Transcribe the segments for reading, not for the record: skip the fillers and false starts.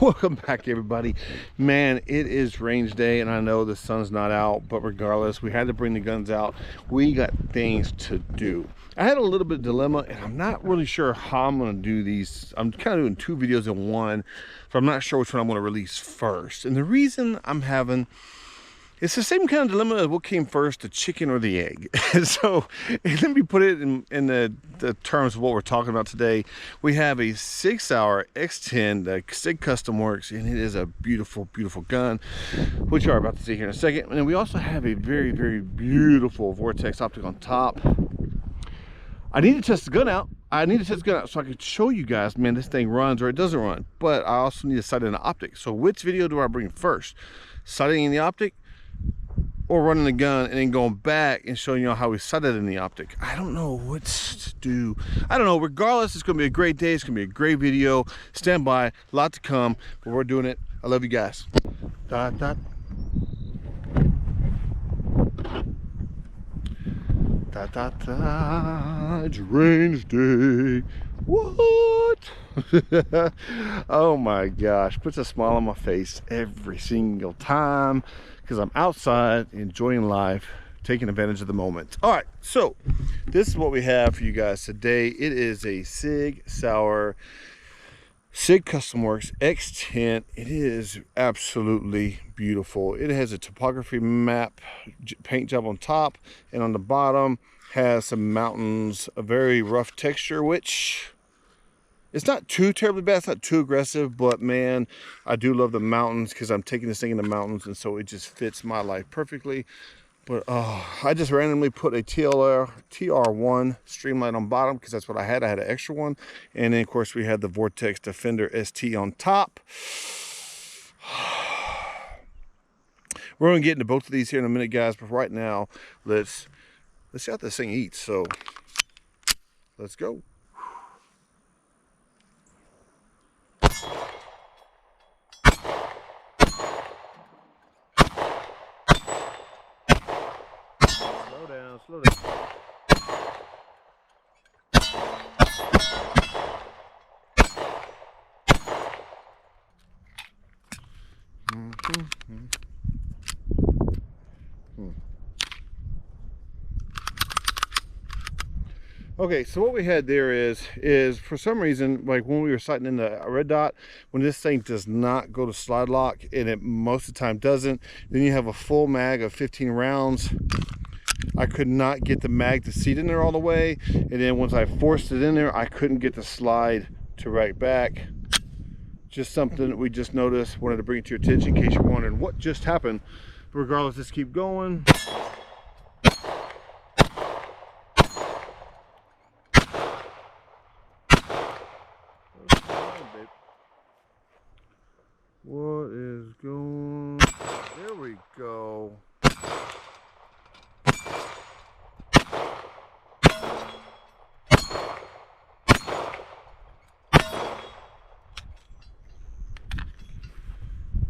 Welcome back, everybody. Man, it is range day and I know the sun's not out, but regardless, we had to bring the guns out. We got things to do. I had a little bit of dilemma and I'm not really sure how I'm going to do these. I'm kind of doing two videos in one, so I'm not sure which one I'm going to release first. And the reason I'm having, it's the same kind of dilemma as what came first, the chicken or the egg. So let me put it in the terms of what we're talking about today. We have a Sig Sauer XTen, the Sig Custom Works, and it is a beautiful, beautiful gun, which you are about to see here in a second. And then we also have a very, very beautiful Vortex optic on top. I need to test the gun out. So I can show you guys, man, this thing runs or it doesn't run. But I also need to sight in the optic. So which video do I bring first? Sighting in the optic, or running the gun and then going back and showing you how we sighted in the optic? I don't know what to do. I don't know. Regardless, it's going to be a great day. It's going to be a great video. Stand by. A lot to come, but we're doing it. I love you guys. Dot, dot. Dot, dot, dot. It's range day. What? Oh my gosh. Puts a smile on my face every single time, because I'm outside enjoying life, taking advantage of the moment. All right, so this is what we have for you guys today. It is a Sig Sauer Sig Custom Works XTen. It is absolutely beautiful. It has a topography map paint job on top, and on the bottom has some mountains, a very rough texture, which it's not too terribly bad, it's not too aggressive, but man, I do love the mountains because I'm taking this thing in the mountains, and so it just fits my life perfectly. But I just randomly put a TR1 streamlight on bottom because that's what I had. I had an extra one. And then, of course, we had the Vortex Defender ST on top. We're going to get into both of these here in a minute, guys. But right now, let's see how this thing eats. So let's go. Slow down. Okay, so what we had there is for some reason, like when we were sighting in the red dot, when this thing does not go to slide lock, and it most of the time doesn't, then you have a full mag of 15 rounds. I could not get the mag to seat in there all the way, and then once I forced it in there, I couldn't get the slide to right back. Just something that we just noticed. Wanted to bring it to your attention in case you're wondering what just happened. But regardless, let's keep going. What is going? There we go.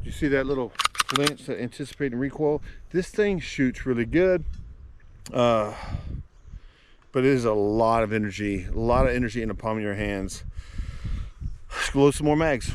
You see that little flinch, that anticipating recoil? This thing shoots really good, but it is a lot of energy in the palm of your hands. Let's load some more mags.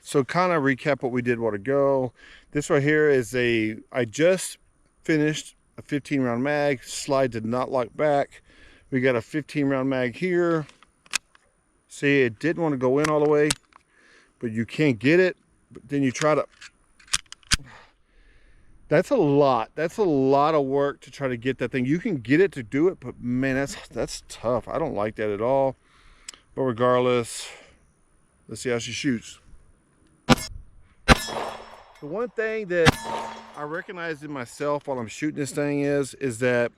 So kind of recap what we did a while ago. This right here is I just finished a 15 round mag. Slide did not lock back. We got a 15 round mag here. See, it didn't want to go in all the way, but you can't get it. But then you try to, that's a lot of work to try to get that thing. You can get it to do it, but man, that's tough. I don't like that at all. But regardless, let's see how she shoots. The one thing that I recognized in myself while I'm shooting this thing is that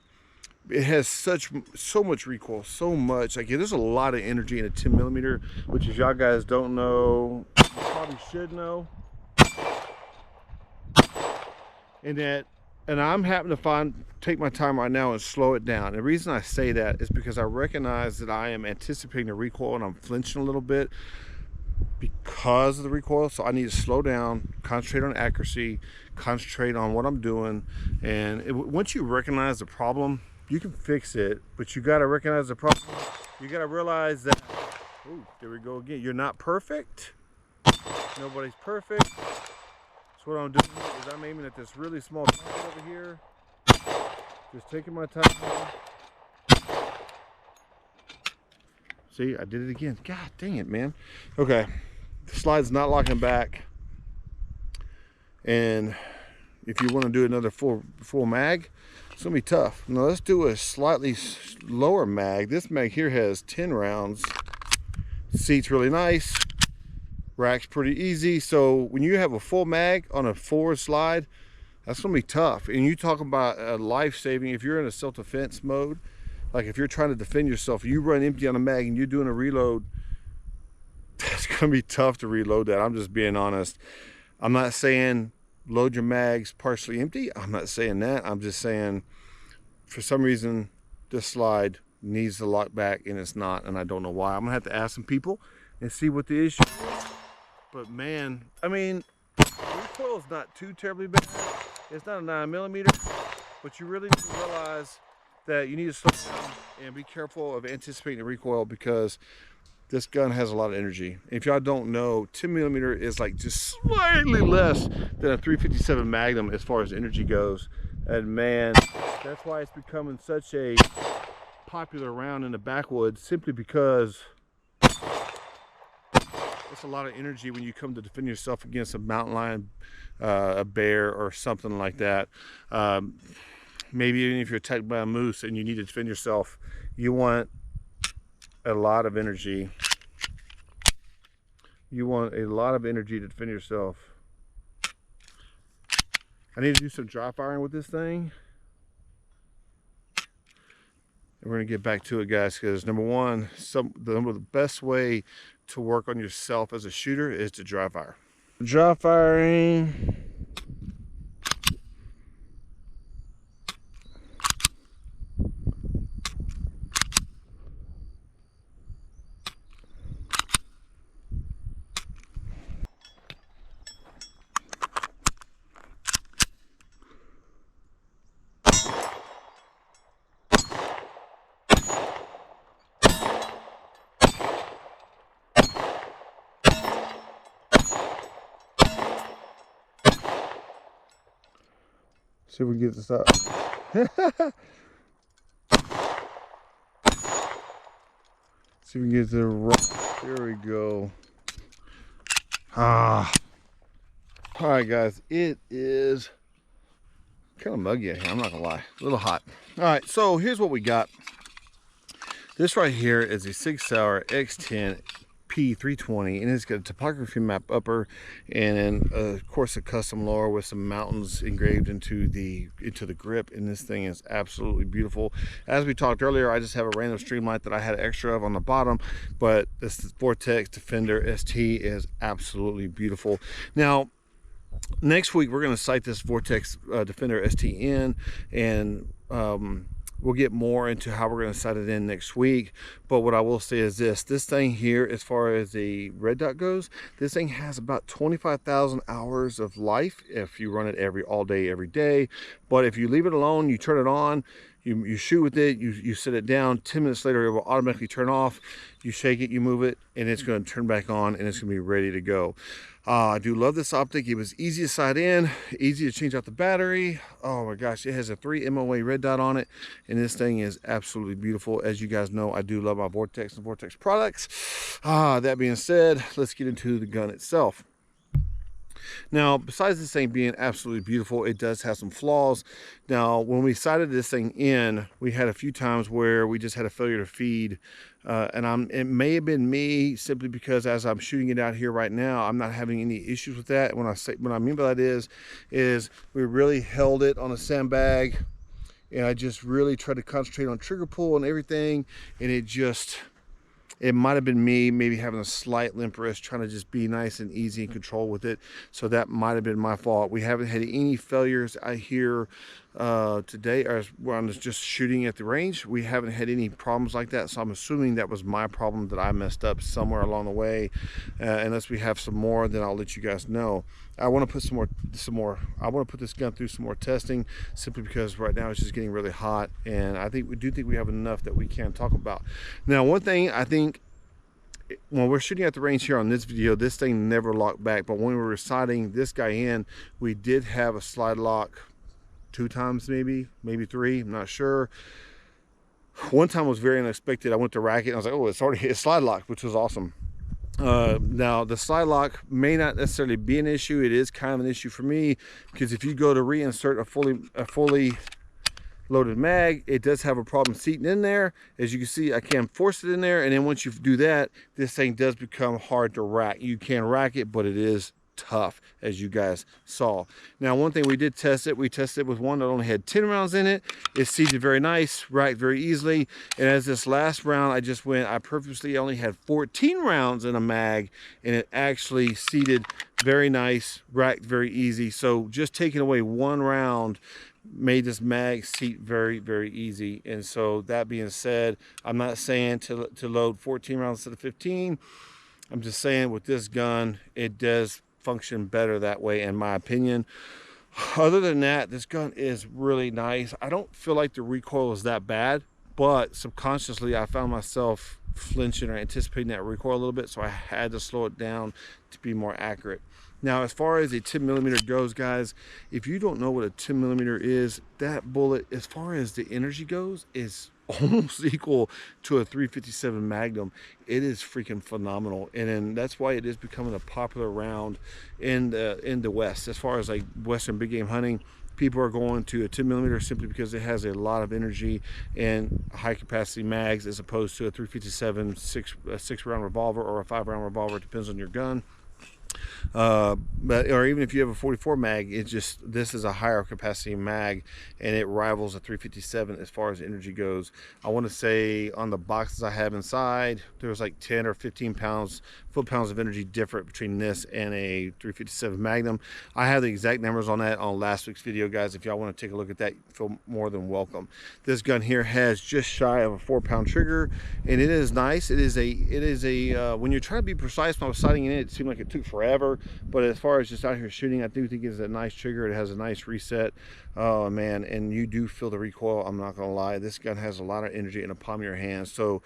it has so much recoil, so much. Like, there's a lot of energy in a 10 millimeter, which if y'all guys don't know, you probably should know. And I'm having to take my time right now and slow it down. The reason I say that is because I recognize that I am anticipating the recoil and I'm flinching a little bit because of the recoil. So I need to slow down, concentrate on accuracy, concentrate on what I'm doing. And once you recognize the problem, you can fix it, but you got to recognize the problem. You got to realize that, oh, there we go again. You're not perfect. Nobody's perfect. So what I'm doing is I'm aiming at this really small target over here. Just taking my time. See, I did it again. God dang it, man. Okay, the slide's not locking back. And if you want to do another full mag, it's gonna be tough. Now let's do a slightly lower mag. This mag here has 10 rounds. Seat's really nice. Rack's pretty easy. So when you have a full mag on a forward slide, that's gonna be tough. And you talk about life-saving. If you're in a self-defense mode, like if you're trying to defend yourself, you run empty on a mag and you're doing a reload, that's gonna be tough to reload that. I'm just being honest. I'm not saying load your mags partially empty. I'm not saying that. I'm just saying for some reason this slide needs to lock back and it's not, and I don't know why. I'm gonna have to ask some people and see what the issue is. But man, I mean, the recoil is not too terribly bad. It's not a 9mm, but you really need to realize that you need to slow down and be careful of anticipating the recoil, because this gun has a lot of energy. If y'all don't know, 10mm is like just slightly less than a 357 Magnum as far as energy goes. And man, that's why it's becoming such a popular round in the backwoods, simply because it's a lot of energy when you come to defend yourself against a mountain lion, a bear, or something like that. Maybe even if you're attacked by a moose and you need to defend yourself, you want a lot of energy. You want a lot of energy to defend yourself. I need to do some dry firing with this thing. And we're gonna get back to it, guys, because number one, the best way to work on yourself as a shooter is to dry fire. Dry firing. See if we can get this up. See if we can get to the right. There we go. Ah. All right, guys. It is kind of muggy out here. I'm not gonna lie. A little hot. All right. So here's what we got. This right here is a Sig Sauer XTen P320, and it's got a topography map upper, and then of course a custom lower with some mountains engraved into the grip. And this thing is absolutely beautiful. As we talked earlier, I just have a random streamlight that I had extra of on the bottom, but this Vortex Defender ST is absolutely beautiful. Now next week we're going to sight this Vortex Defender ST in, and we'll get more into how we're going to sight it in next week. But what I will say is this thing here, as far as the red dot goes, this thing has about 25,000 hours of life if you run it all day, every day. But if you leave it alone, you turn it on, you shoot with it, you set it down, 10 minutes later it will automatically turn off. You shake it, you move it, and it's going to turn back on, and it's going to be ready to go. I do love this optic. It was easy to sight in, easy to change out the battery. Oh my gosh, it has a 3 MOA red dot on it, and this thing is absolutely beautiful. As you guys know, I do love my Vortex and Vortex products. That being said, let's get into the gun itself. Now, besides this thing being absolutely beautiful, it does have some flaws. Now, when we sighted this thing in, we had a few times where we just had a failure to feed. It may have been me, simply because as I'm shooting it out here right now, I'm not having any issues with that. What I mean by that is we really held it on a sandbag, and I just really tried to concentrate on trigger pull and everything, and it just It might have been me maybe having a slight limp wrist, trying to just be nice and easy and control with it. So that might have been my fault. We haven't had any failures I hear today, or when I was just shooting at the range. We haven't had any problems like that, so I'm assuming that was my problem, that I messed up somewhere along the way. Unless we have some more, then I'll let you guys know. I want to put some more. I want to put this gun through some more testing, simply because right now it's just getting really hot, and I think we have enough that we can talk about. Now, one thing I think, when we're shooting at the range here on this video, this thing never locked back, but when we were sighting this guy in, we did have a slide lock 2 times, maybe 3, I'm not sure. One time was very unexpected. I went to rack it and I was like, oh, it's slide locked, which was awesome. Now the slide lock may not necessarily be an issue. It is kind of an issue for me, because if you go to reinsert a fully loaded mag, it does have a problem seating in there. As you can see, I can force it in there, and then once you do that, this thing does become hard to rack. You can rack it, but it is tough, as you guys saw. Now, one thing we did test it, we tested it with one that only had 10 rounds in it. It seated very nice, racked very easily. And as this last round I purposely only had 14 rounds in a mag, and it actually seated very nice, racked very easy. So just taking away 1 round made this mag seat very, very easy. And so that being said, I'm not saying to load 14 rounds instead of 15. I'm just saying with this gun, it does function better that way, in my opinion. Other than that, this gun is really nice. I don't feel like the recoil is that bad, but subconsciously I found myself flinching or anticipating that recoil a little bit, so I had to slow it down to be more accurate. Now, as far as a 10mm goes, guys, if you don't know what a 10mm is, that bullet, as far as the energy goes, is almost equal to a 357 Magnum. It is freaking phenomenal, and then that's why it is becoming a popular round in the West. As far as like Western big game hunting, people are going to a 10mm simply because it has a lot of energy and high capacity mags, as opposed to a 357 6 round revolver or a 5 round revolver. It depends on your gun. Or even if you have a 44 mag, this is a higher capacity mag, and it rivals a 357 as far as energy goes. I want to say on the boxes I have inside, there's like 10 or 15 foot-pounds of energy different between this and a 357 Magnum. I have the exact numbers on that on last week's video, guys. If y'all want to take a look at that, feel more than welcome. This gun here has just shy of a 4-pound trigger, and it is nice. It is a when you're trying to be precise, when I was sighting in it, it seemed like it took forever, but as far as just out here shooting, I do think it's a nice trigger. It has a nice reset. Oh man, and you do feel the recoil. I'm not gonna lie, this gun has a lot of energy in the palm of your hand. So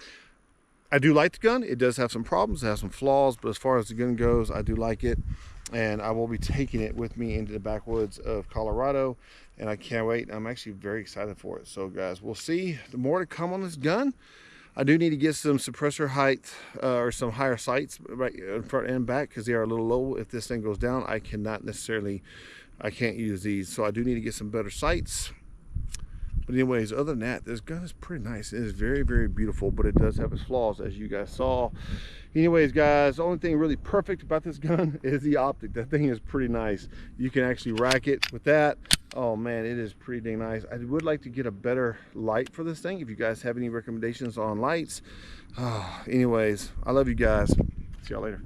I do like the gun. It does have some problems, it has some flaws, but as far as the gun goes, I do like it, and I will be taking it with me into the backwoods of Colorado, and I can't wait. I'm actually very excited for it. So guys, we'll see. The more to come on this gun. I do need to get some suppressor height or some higher sights right in front and back, because they are a little low. If this thing goes down, I can't use these. So I do need to get some better sights. But anyways, other than that, this gun is pretty nice. It is very, very beautiful, but it does have its flaws, as you guys saw. Anyways, guys, the only thing really perfect about this gun is the optic. That thing is pretty nice. You can actually rack it with that. Oh man, it is pretty dang nice. I would like to get a better light for this thing. If you guys have any recommendations on lights. Anyways, I love you guys. See y'all later.